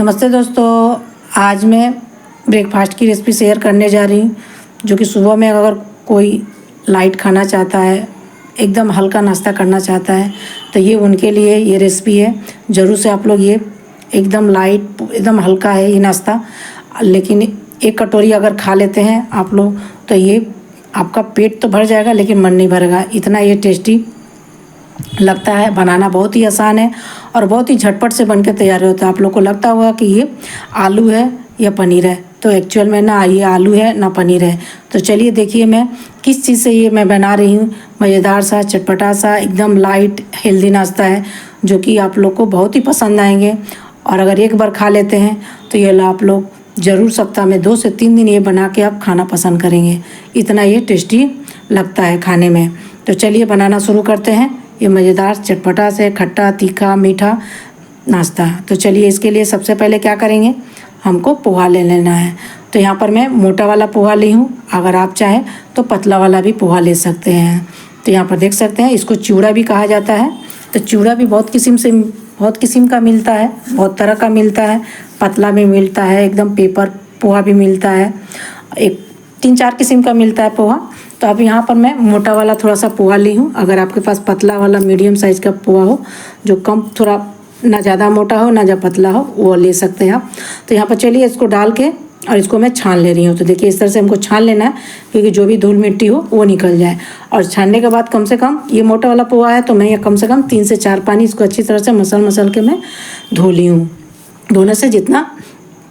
नमस्ते दोस्तों, आज मैं ब्रेकफास्ट की रेसिपी शेयर करने जा रही हूँ जो कि सुबह में अगर कोई लाइट खाना चाहता है, एकदम हल्का नाश्ता करना चाहता है तो ये उनके लिए ये रेसिपी है। ज़रूर से आप लोग ये एकदम लाइट, एकदम हल्का है ये नाश्ता, लेकिन एक कटोरी अगर खा लेते हैं आप लोग तो ये आपका पेट तो भर जाएगा लेकिन मन नहीं भरेगा। इतना ये टेस्टी लगता है। बनाना बहुत ही आसान है और बहुत ही झटपट से बनकर तैयार होता है। आप लोग को लगता होगा कि ये आलू है या पनीर है, तो एक्चुअल में ना ये आलू है ना पनीर है। तो चलिए देखिए मैं किस चीज़ से ये मैं बना रही हूँ। मज़ेदार सा, चटपटा सा, एकदम लाइट हेल्दी नाश्ता है जो कि आप लोग को बहुत ही पसंद आएंगे। और अगर एक बार खा लेते हैं तो ये आप लोग ज़रूर सप्ताह में 2 से 3 दिन ये बना के आप खाना पसंद करेंगे। इतना ये टेस्टी लगता है खाने में। तो चलिए बनाना शुरू करते हैं ये मज़ेदार चटपटा से खट्टा तीखा मीठा नाश्ता। तो चलिए इसके लिए सबसे पहले क्या करेंगे, हमको पोहा ले लेना है। तो यहाँ पर मैं मोटा वाला पोहा ली हूँ, अगर आप चाहें तो पतला वाला भी पोहा ले सकते हैं। तो यहाँ पर देख सकते हैं इसको चूड़ा भी कहा जाता है। तो चूड़ा भी बहुत किस्म का मिलता है, बहुत तरह का मिलता है। पतला भी मिलता है, एकदम पेपर पोहा भी मिलता है, एक 3-4 किस्म का मिलता है पोहा। तो अब यहाँ पर मैं मोटा वाला थोड़ा सा पोहा ली हूँ। अगर आपके पास पतला वाला मीडियम साइज़ का पोहा हो जो कम, थोड़ा ना ज़्यादा मोटा हो ना ज़्यादा पतला हो, वो ले सकते हैं आप। तो यहाँ पर चलिए इसको डाल के और इसको मैं छान ले रही हूँ। तो देखिए इस तरह से हमको छान लेना है क्योंकि जो भी धूल मिट्टी हो वो निकल जाए। और छानने के बाद कम से कम, ये मोटा वाला पोहा है तो मैं ये कम से कम 3 से 4 पानी इसको अच्छी तरह से मसल के मैं धो ली हूँ। धोने से जितना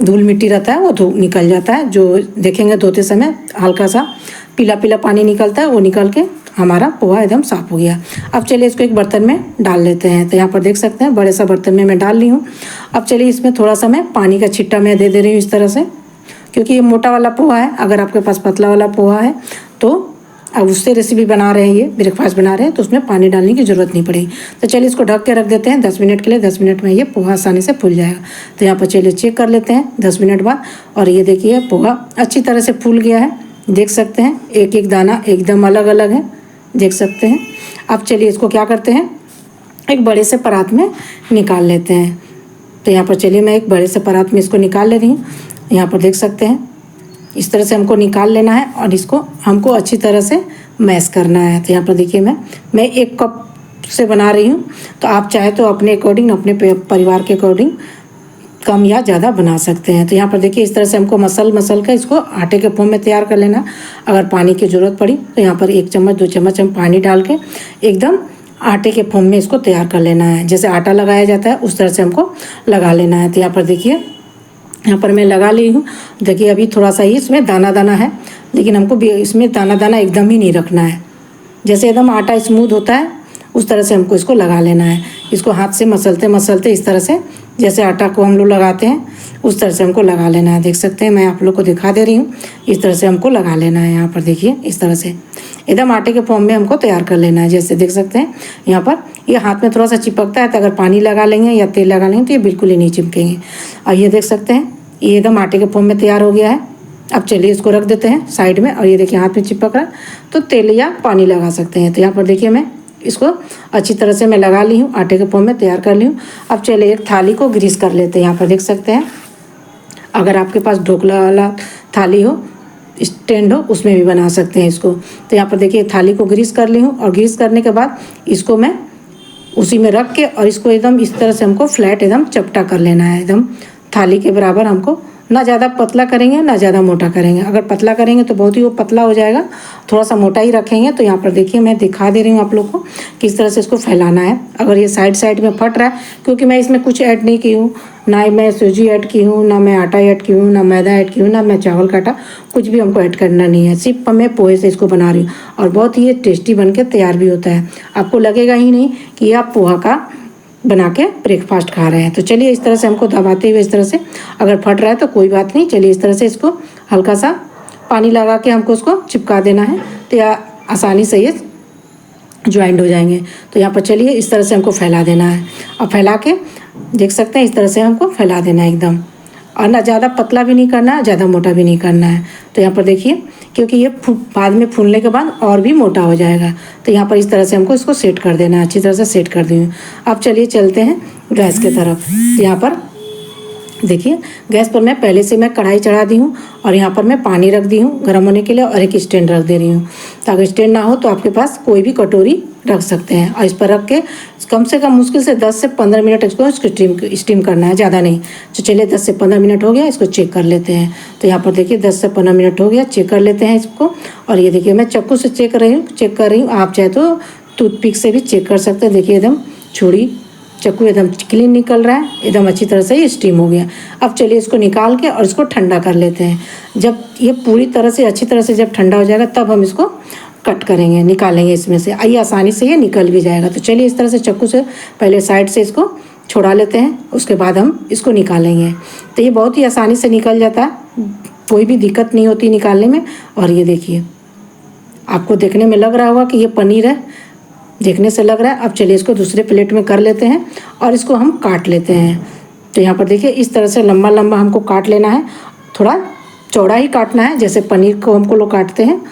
धूल मिट्टी रहता है वो निकल जाता है। जो देखेंगे धोते समय हल्का सा पीला पीला पानी निकलता है, वो निकल के हमारा पोहा एकदम साफ़ हो गया। अब चलिए इसको एक बर्तन में डाल लेते हैं। तो यहाँ पर देख सकते हैं बड़े सा बर्तन में मैं डाल ली हूँ। अब चलिए इसमें थोड़ा सा मैं पानी का छिट्टा मैं दे रही हूँ इस तरह से, क्योंकि ये मोटा वाला पोहा है। अगर आपके पास पतला वाला पोहा है तो अब उससे रेसिपी बना रहे हैं, ये ब्रेकफास्ट बना रहे हैं, तो उसमें पानी डालने की ज़रूरत नहीं पड़ेगी। तो चलिए इसको ढक के रख देते हैं 10 मिनट के लिए। 10 मिनट में ये पोहा आसानी से फूल जाएगा। तो यहाँ पर चलिए चेक कर लेते हैं 10 मिनट बाद। और ये देखिए पोहा अच्छी तरह से फूल गया है, देख सकते हैं एक एक दाना एकदम अलग अलग है, देख सकते हैं। अब चलिए इसको क्या करते हैं, एक बड़े से परात में निकाल लेते हैं। तो यहाँ पर चलिए मैं एक बड़े से परात में इसको निकाल ले रही हूँ। यहाँ पर देख सकते हैं इस तरह से हमको निकाल लेना है और इसको हमको अच्छी तरह से मैश करना है। तो यहाँ पर देखिए मैं 1 कप से बना रही हूँ, तो आप चाहे तो अपने अकॉर्डिंग, अपने परिवार के अकॉर्डिंग कम या ज़्यादा बना सकते हैं। तो यहाँ पर देखिए इस तरह से हमको मसल कर इसको आटे के फॉर्म में तैयार कर लेना। अगर पानी की ज़रूरत पड़ी तो यहाँ पर 1 चम्मच 2 चम्मच हम पानी डाल के एकदम आटे के फॉर्म में इसको तैयार कर लेना है। जैसे आटा लगाया जाता है उस तरह से हमको लगा लेना है। तो यहाँ पर देखिए यहाँ पर मैं लगा ली हूँ। देखिए अभी थोड़ा सा ही इसमें दाना दाना है, लेकिन हमको भी इसमें दाना दाना एकदम ही नहीं रखना है। जैसे एकदम आटा स्मूथ होता है उस तरह से हमको इसको लगा लेना है। इसको हाथ से मसलते इस तरह से, जैसे आटा को हम लोग लगाते हैं उस तरह से हमको लगा लेना है। देख सकते हैं मैं आप लोग को दिखा दे रही हूँ, इस तरह से हमको लगा लेना है। यहाँ पर देखिए इस तरह से एकदम आटे के फॉर्म में हमको तैयार कर लेना है। जैसे देख सकते हैं यहाँ पर ये हाथ में थोड़ा सा चिपकता है, तो अगर पानी लगा लेंगे या तेल लगा लेंगे तो ये बिल्कुल ही नहीं चिपकेंगे। और ये देख सकते हैं ये एकदम आटे के फॉर्म में तैयार हो गया है। अब चलिए इसको रख देते हैं साइड में। और ये देखिए हाथ में चिपक रहा है तो तेल या पानी लगा सकते हैं। तो यहाँ पर देखिए मैं इसको अच्छी तरह से मैं लगा ली हूँ, आटे के फॉर्म में तैयार कर ली हूँ। अब चलिए एक थाली को ग्रीस कर लेते हैं। यहाँ पर देख सकते हैं अगर आपके पास ढोकला वाला थाली हो, स्टैंड हो, उसमें भी बना सकते हैं इसको। तो यहाँ पर देखिए थाली को ग्रीस कर ली हूँ और ग्रीस करने के बाद इसको मैं उसी में रख के और इसको एकदम इस तरह से हमको फ्लैट एकदम चपटा कर लेना है। एकदम थाली के बराबर हमको, ना ज़्यादा पतला करेंगे ना ज़्यादा मोटा करेंगे। अगर पतला करेंगे तो बहुत ही वो पतला हो जाएगा, थोड़ा सा मोटा ही रखेंगे। तो यहाँ पर देखिए मैं दिखा दे रही हूँ आप लोग को किस तरह से इसको फैलाना है। अगर ये साइड में फट रहा है, क्योंकि मैं इसमें कुछ ऐड नहीं की हूँ, ना मैं सूजी ऐड की हूँ, ना मैं आटा ऐड की हूँ, ना मैदा ऐड की हूँ, ना मैं चावल का आटा, कुछ भी हमको ऐड करना नहीं है। सिर्फ मैं पोहे से इसको बना रही हूँ और बहुत ही टेस्टी बन के तैयार भी होता है। आपको लगेगा ही नहीं कि आप पोहा का बना के ब्रेकफास्ट खा रहे हैं। तो चलिए इस तरह से हमको दबाते हुए इस तरह से, अगर फट रहा है तो कोई बात नहीं, चलिए इस तरह से इसको हल्का सा पानी लगा के हमको उसको चिपका देना है। तो या आसानी से ये ज्वाइंट हो जाएंगे। तो यहाँ पर चलिए इस तरह से हमको फैला देना है। और फैला के देख सकते हैं इस तरह से हमको फैला देना है एकदम, और ना ज़्यादा पतला भी नहीं करना है, ज़्यादा मोटा भी नहीं करना है। तो यहाँ पर देखिए क्योंकि ये बाद में फूलने के बाद और भी मोटा हो जाएगा। तो यहाँ पर इस तरह से हमको इसको सेट कर देना है, अच्छी तरह से सेट कर दी हूँ। अब चलिए चलते हैं गैस की तरफ। तो यहाँ पर देखिए गैस पर मैं पहले से मैं कढ़ाई चढ़ा दी हूँ और यहाँ पर मैं पानी रख दी हूँ गर्म होने के लिए और एक स्टैंड रख दे रही हूँ। ताकि स्टैंड ना हो तो आपके पास कोई भी कटोरी रख सकते हैं और इस पर रख के कम से कम मुश्किल से 10 से 15 मिनट इसको स्टीम करना है, ज़्यादा नहीं। तो चलिए 10 से 15 मिनट हो गया, इसको चेक कर लेते हैं। तो यहाँ पर देखिए 10 से 15 मिनट हो गया, चेक कर लेते हैं इसको। और ये देखिए मैं चाकू से चेक कर रही हूँ। आप चाहे तो टूथपिक से भी चेक कर सकते हैं। देखिए एकदम छुरी चाकू एकदम क्लीन निकल रहा है, एकदम अच्छी तरह से ये स्टीम हो गया। अब चलिए इसको निकाल के और इसको ठंडा कर लेते हैं। जब ये पूरी तरह से अच्छी तरह से जब ठंडा हो जाएगा तब हम इसको कट करेंगे, निकालेंगे इसमें से। आइए आसानी से ये निकल भी जाएगा। तो चलिए इस तरह से चाकू से पहले साइड से इसको छुड़ा लेते हैं, उसके बाद हम इसको निकालेंगे। तो ये बहुत ही आसानी से निकल जाता है, कोई भी दिक्कत नहीं होती निकालने में। और ये देखिए आपको देखने में लग रहा होगा कि ये पनीर है, देखने से लग रहा है। अब चलिए इसको दूसरे प्लेट में कर लेते हैं और इसको हम काट लेते हैं। तो यहाँ पर देखिए इस तरह से लंबा लंबा हमको काट लेना है, थोड़ा चौड़ा ही काटना है, जैसे पनीर को हमको लोग काटते हैं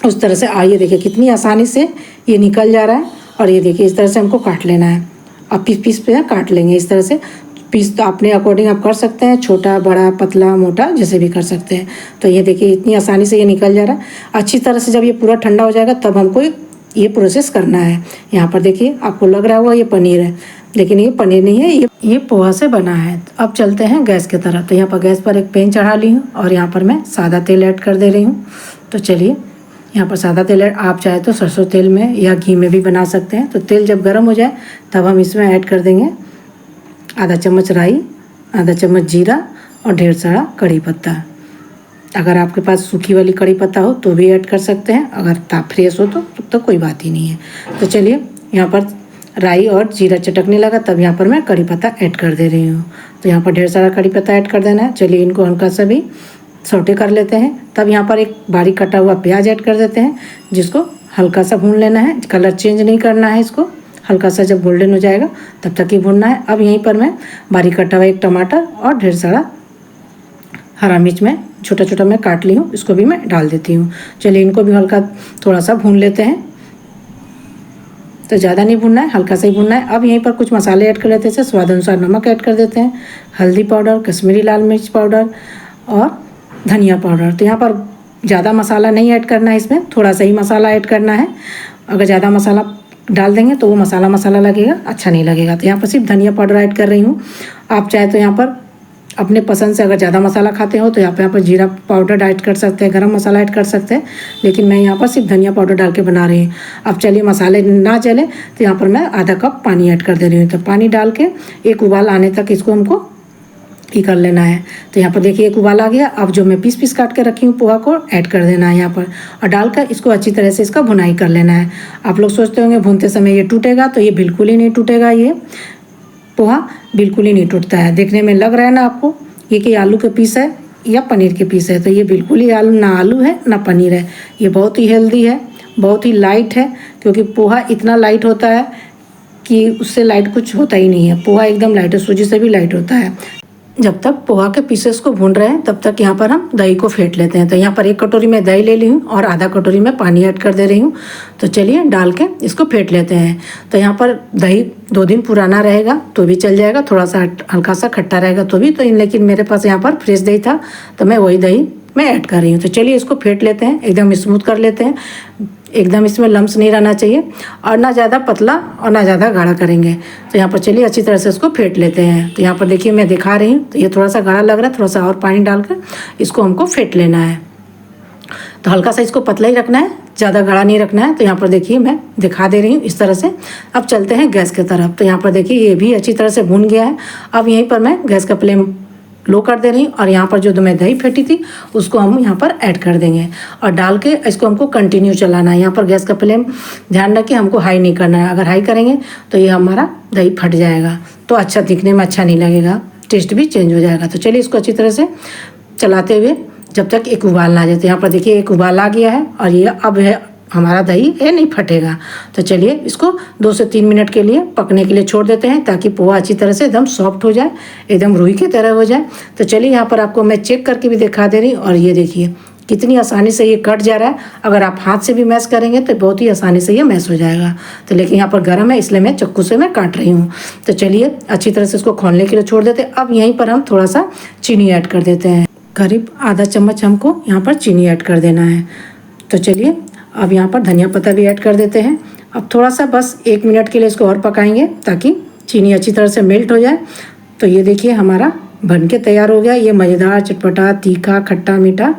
उस तरह से। आइए देखिए कितनी आसानी से ये निकल जा रहा है। और ये देखिए इस तरह से हमको काट लेना है। अब पीस पीस पे काट लेंगे इस तरह से। पीस तो अपने अकॉर्डिंग आप कर सकते हैं, छोटा बड़ा पतला मोटा जैसे भी कर सकते हैं। तो ये देखिए इतनी आसानी से ये निकल जा रहा है। अच्छी तरह से जब ये पूरा ठंडा हो जाएगा तब हमको ये प्रोसेस करना है। यहाँ पर देखिए आपको लग रहा होगा ये पनीर है, लेकिन ये पनीर नहीं है, ये पोहा से बना है। अब चलते हैं गैस की तरफ। तो यहाँ पर गैस पर एक पैन चढ़ा ली हूँ और यहाँ पर मैं सादा तेल ऐड कर दे रही हूँ। तो चलिए यहाँ पर सादा तेल आप चाहे तो सरसों तेल में या घी में भी बना सकते हैं। तो तेल जब गर्म हो जाए तब हम इसमें ऐड कर देंगे आधा चम्मच राई, आधा चम्मच जीरा और ढेर सारा कड़ी पत्ता। अगर आपके पास सूखी वाली कड़ी पत्ता हो तो भी ऐड कर सकते हैं, अगर ताप फ्रेश हो तो कोई बात ही नहीं है। तो चलिए यहाँ पर राई और जीरा चटकने लगा तब यहाँ पर मैं कड़ी पत्ता ऐड कर दे रही हूँ। तो यहाँ पर ढेर सारा कड़ी पत्ता ऐड कर देना है। चलिए इनको हल्का सा भी सौटे कर लेते हैं। तब यहाँ पर एक बारीक कटा हुआ प्याज ऐड कर देते हैं, जिसको हल्का सा भून लेना है, कलर चेंज नहीं करना है इसको। हल्का सा जब गोल्डन हो जाएगा तब तक ही भूनना है। अब यहीं पर मैं बारीक कटा हुआ एक टमाटर और ढेर सारा हरा मिर्च में छोटा छोटा मैं काट ली हूँ, इसको भी मैं डाल देती हूँ। चलिए इनको भी हल्का थोड़ा सा भून लेते हैं। तो ज़्यादा नहीं भूनना है, हल्का सा ही भूनना है। अब यहीं पर कुछ मसाले ऐड कर लेते हैं। जैसे स्वाद अनुसार नमक ऐड कर देते हैं, हल्दी पाउडर, कश्मीरी लाल मिर्च पाउडर और धनिया पाउडर। तो यहाँ पर ज़्यादा मसाला नहीं ऐड करना है, इसमें थोड़ा सा ही मसाला ऐड करना है। अगर ज़्यादा मसाला डाल देंगे तो वो मसाला लगेगा, अच्छा नहीं लगेगा। तो यहाँ पर सिर्फ धनिया पाउडर ऐड कर रही हूँ। आप चाहे तो यहाँ पर अपने पसंद से अगर ज़्यादा मसाला खाते हो तो यहाँ पर जीरा पाउडर ऐड कर सकते हैं, गरम मसाला ऐड कर सकते हैं, लेकिन मैं यहाँ पर सिर्फ धनिया पाउडर डाल के बना रही हूँ। अब चलिए मसाले ना चले तो यहाँ पर मैं आधा कप पानी ऐड कर दे रही हूँ। तो पानी डाल के एक उबाल आने तक इसको हमको ही कर लेना है। तो यहाँ पर देखिए एक उबाल आ गया। अब जो मैं पीस काट के रखी हूँ पोहा को ऐड कर देना है यहाँ पर और डालकर इसको अच्छी तरह से इसका भुनाई कर लेना है। आप लोग सोचते होंगे भूनते समय ये टूटेगा, तो ये बिल्कुल ही नहीं टूटेगा। ये पोहा बिल्कुल ही नहीं टूटता है। देखने में लग रहा है ना आपको ये कि आलू के पीस है या पनीर के पीस है, तो ये बिल्कुल ही आलू है ना पनीर है। ये बहुत ही हेल्दी है, बहुत ही लाइट है, क्योंकि पोहा इतना लाइट होता है कि उससे लाइट कुछ होता ही नहीं है। पोहा एकदम लाइट है, सूजी से भी लाइट होता है। जब तक पोहा के पीसेस को भून रहे हैं तब तक यहाँ पर हम दही को फेंट लेते हैं। तो यहाँ पर एक कटोरी में दही ले ली हूँ और आधा कटोरी में पानी ऐड कर दे रही हूँ। तो चलिए डाल के इसको फेंट लेते हैं। तो यहाँ पर दही 2 दिन पुराना रहेगा तो भी चल जाएगा, थोड़ा सा हल्का सा खट्टा रहेगा तो भी, तो लेकिन मेरे पास यहाँ पर फ्रेश दही था तो मैं वही दही मैं ऐड कर रही हूँ। तो चलिए इसको फेंट लेते हैं, एकदम स्मूथ कर लेते हैं। एकदम इसमें लम्स नहीं रहना चाहिए और ना ज़्यादा पतला और ना ज़्यादा गाढ़ा करेंगे। तो यहाँ पर चलिए अच्छी तरह से इसको फेंट लेते हैं। तो यहाँ पर देखिए मैं दिखा रही हूँ, तो ये थोड़ा सा गाढ़ा लग रहा है, थोड़ा सा और पानी डालकर इसको हमको फेंट लेना है। तो हल्का सा इसको पतला ही रखना है, ज़्यादा गाढ़ा नहीं रखना है। तो यहाँ पर देखिए मैं दिखा दे रही हूँ इस तरह से। अब चलते हैं गैस की तरफ। तो यहाँ पर देखिए ये भी अच्छी तरह से भून गया है। अब यहीं पर मैं गैस का फ्लेम लो कर दे रही हूँ और यहाँ पर जो मैं दही फेंटी थी उसको हम यहाँ पर ऐड कर देंगे और डाल के इसको हमको कंटिन्यू चलाना है। यहाँ पर गैस का फ्लेम ध्यान रखिए, हमको हाई नहीं करना है। अगर हाई करेंगे तो ये हमारा दही फट जाएगा, तो अच्छा दिखने में अच्छा नहीं लगेगा, टेस्ट भी चेंज हो जाएगा। तो चलिए इसको अच्छी तरह से चलाते हुए जब तक एक उबाल ना आ जाए। तो यहाँ पर देखिए एक उबाल आ गया है और ये अब है हमारा दही ये नहीं फटेगा। तो चलिए इसको 2 से 3 मिनट के लिए पकने के लिए छोड़ देते हैं, ताकि पोहा अच्छी तरह से एकदम सॉफ्ट हो जाए, एकदम रुई की तरह हो जाए। तो चलिए यहाँ पर आपको मैं चेक करके भी दिखा दे रही हूँ और ये देखिए कितनी आसानी से ये कट जा रहा है। अगर आप हाथ से भी मैश करेंगे तो बहुत ही आसानी से ये मैश हो जाएगा। तो लेकिन यहाँ पर गर्म है इसलिए मैं चाकू से मैं काट रही हूँ। तो चलिए अच्छी तरह से इसको खौलने के लिए छोड़ देते हैं। अब यहीं पर हम थोड़ा सा चीनी ऐड कर देते हैं। करीब आधा चम्मच हमको यहाँ पर चीनी ऐड कर देना है। तो चलिए अब यहाँ पर धनिया पत्ता भी ऐड कर देते हैं। अब थोड़ा सा बस 1 मिनट के लिए इसको और पकाएंगे ताकि चीनी अच्छी तरह से मेल्ट हो जाए। तो ये देखिए हमारा बन के तैयार हो गया। ये मज़ेदार चटपटा तीखा खट्टा मीठा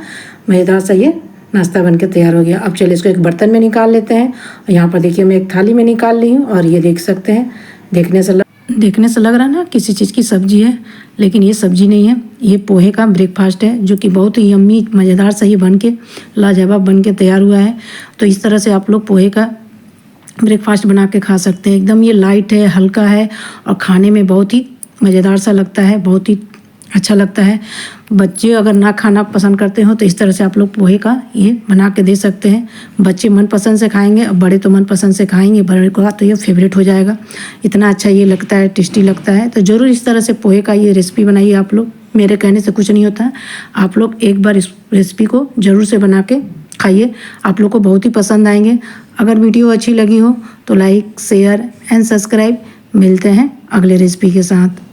मज़ेदार सा ये नाश्ता बन के तैयार हो गया। अब चलिए इसको एक बर्तन में निकाल लेते हैं। और यहाँ पर देखिए मैं एक थाली में निकाल ली हूँ और ये देख सकते हैं, देखने से लग रहा ना किसी चीज़ की सब्जी है, लेकिन ये सब्जी नहीं है, ये पोहे का ब्रेकफास्ट है जो कि बहुत ही यम्मी मज़ेदार सा ये बन के लाजवाब बन के तैयार हुआ है। तो इस तरह से आप लोग पोहे का ब्रेकफास्ट बना के खा सकते हैं। एकदम ये लाइट है, हल्का है और खाने में बहुत ही मज़ेदार सा लगता है, बहुत ही अच्छा लगता है। बच्चे अगर ना खाना पसंद करते हो तो इस तरह से आप लोग पोहे का ये बना के दे सकते हैं। बच्चे मन पसंद से खाएंगे और बड़े तो मन पसंद से खाएंगे। बड़े को तो ये फेवरेट हो जाएगा, इतना अच्छा ये लगता है, टेस्टी लगता है। तो ज़रूर इस तरह से पोहे का ये रेसिपी बनाइए आप लोग। मेरे कहने से कुछ नहीं होता है, आप लोग एक बार इस रेसिपी को ज़रूर से बना के खाइए, आप लोग को बहुत ही पसंद आएंगे। अगर वीडियो अच्छी लगी हो तो लाइक शेयर एंड सब्सक्राइब। मिलते हैं अगले रेसिपी के साथ।